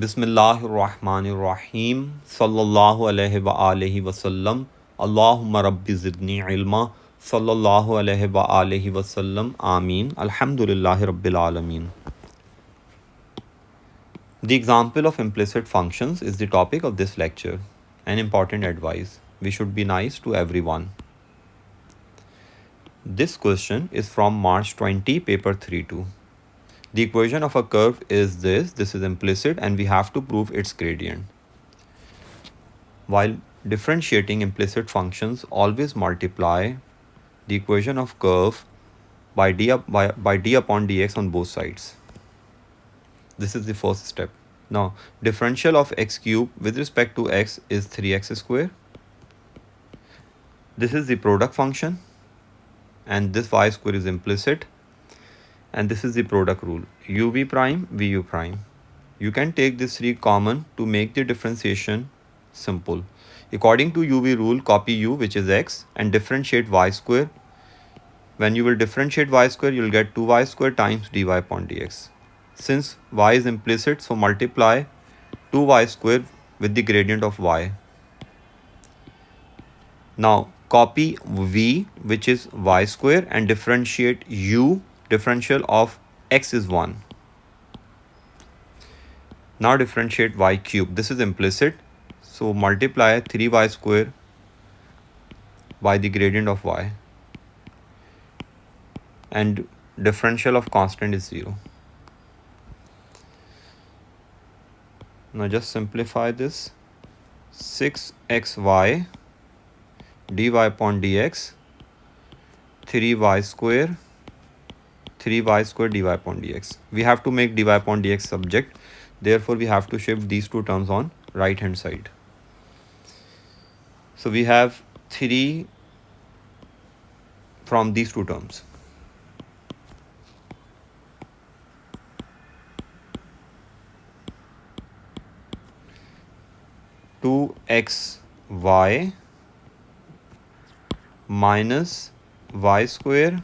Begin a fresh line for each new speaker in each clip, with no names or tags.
बिस्मिल्लाहिर्रहमानिर्रहीम सल्लल्लाहु अलैहि व आलिहि वसल्लम अल्लाहुम्मा रब्बि ज़िदनी इल्मा सल्लल्लाहु अलैहि व आलिहि वसल्लम आमीन अल्हम्दुलिल्लाहि रब्बिल आलमीन. The example of implicit functions is the topic of this lecture. An important advice: we should be nice to everyone. This question is from March 20, paper 3-2. The equation of a curve is this. This is implicit and we have to prove its gradient. While differentiating implicit functions, always multiply the equation of curve by d upon dx on both sides. This is the first step. Now, differential of x cube with respect to x is 3x square. This is the product function and this y square is implicit, and this is the product rule, uv prime vu prime. You can take this 3 common to make the differentiation simple. According to uv rule, copy u, which is x, and differentiate y square. When you will differentiate y square, you will get 2y square times dy upon dx. Since y is implicit, so multiply 2y square with the gradient of y. Now copy v, which is y square, and differentiate u. Differential of x is 1. Now differentiate y cube. This is implicit, so multiply 3y square by the gradient of y, and differential of constant is 0. Now just simplify this. 6xy dy upon dx, 3y square dy upon dx. We have to make dy upon dx subject, therefore we have to shift these two terms on right hand side. So we have 3 from these two terms. Two xy minus y square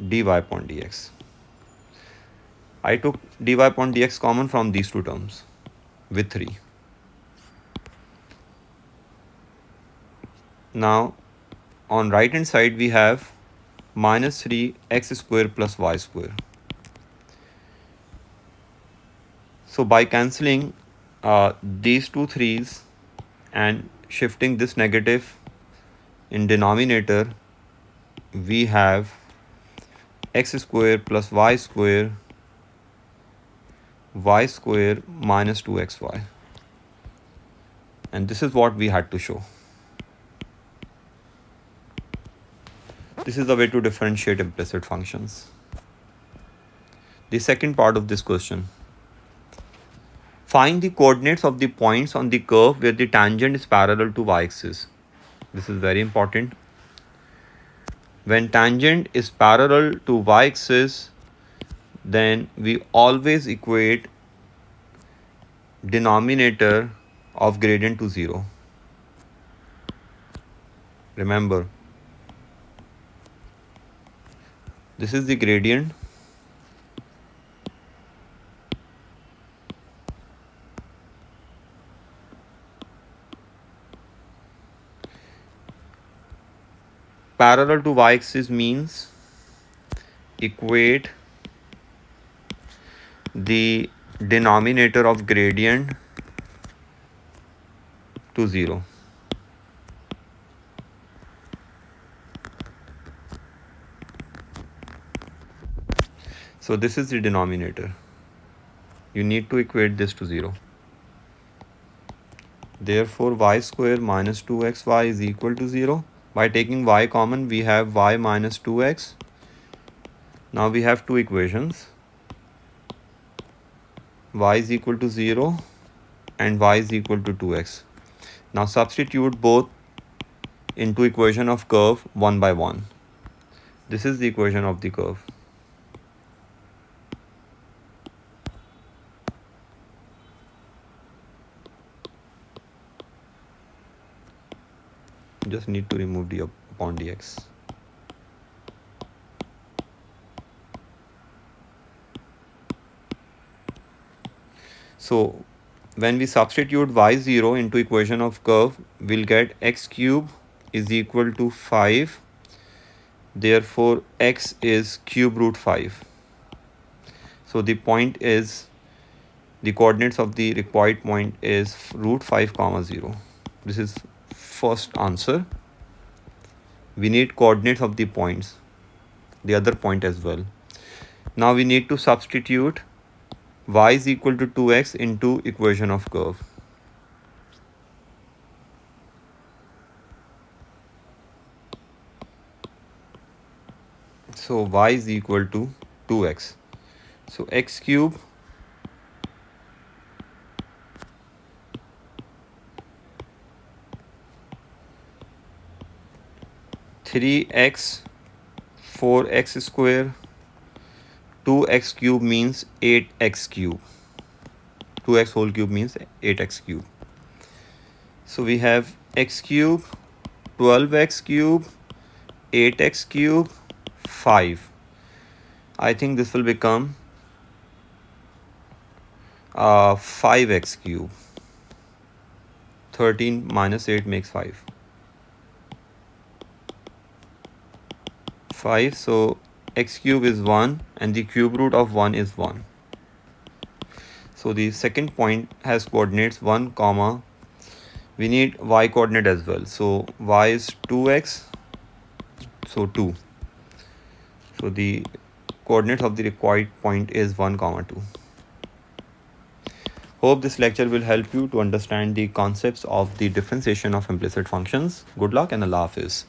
dy upon dx. I took dy upon dx common from these two terms with 3. Now on right hand side we have minus 3x square plus y square. So by cancelling these two 3's and shifting this negative in denominator, we have x square plus y square minus 2xy, and this is what we had to show. This is the way to differentiate implicit functions. The second part of this question: find the coordinates of the points on the curve where the tangent is parallel to y-axis. This is very important. When tangent is parallel to y-axis, then we always equate denominator of gradient to 0. Remember, this is the gradient. Parallel to y-axis means equate the denominator of gradient to 0. So this is the denominator. You need to equate this to 0. Therefore y square minus 2xy is equal to 0. By taking y common, we have y minus 2x. Now we have two equations. Y is equal to 0 and y is equal to 2x. Now substitute both into equation of curve one by one. This is the equation of the curve. Just need to remove d upon dx. So when we substitute y0 into equation of curve, we'll get x cube is equal to 5. Therefore, x is cube root 5. So the point is, the coordinates of the required point is root 5 comma 0. This is first answer. We need coordinates of the points, the other point as well. Now we need to substitute y is equal to 2x into equation of curve. So y is equal to 2x. So x cube three x 4x square 2x cube means 8x cube. 2x whole cube means 8x cube. So we have x cube 12x cube 8x cube 5. I think this will become 5x cube. 13 minus 8 makes 5. 5. So x cube is 1 and the cube root of 1 is 1. So the second point has coordinates 1 comma. We need y coordinate as well. So y is 2x. So 2. So the coordinates of the required point is 1 comma 2. Hope this lecture will help you to understand the concepts of the differentiation of implicit functions. Good luck and Allah Hafiz.